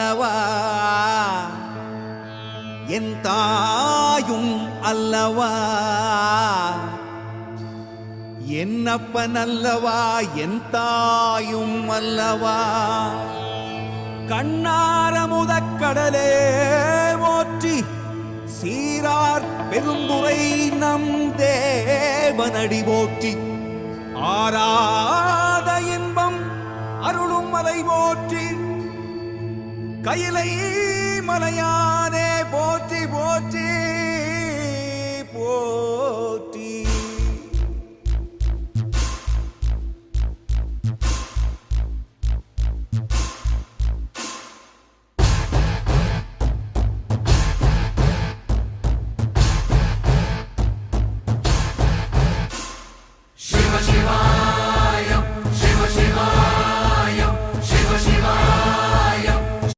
அல்லவா என் தாயும் அல்லவா என்னப்பன் அல்லவா என் தாயும் அல்லவா கண்ணாரமுதக் கடலே போற்றி சீரார் பெருந்துரை நம் தேவனடி போற்றி ஆராத இன்பம் அருளும் மலை போற்றி கையிலை மலையானே போற்றி போற்றி போற்றி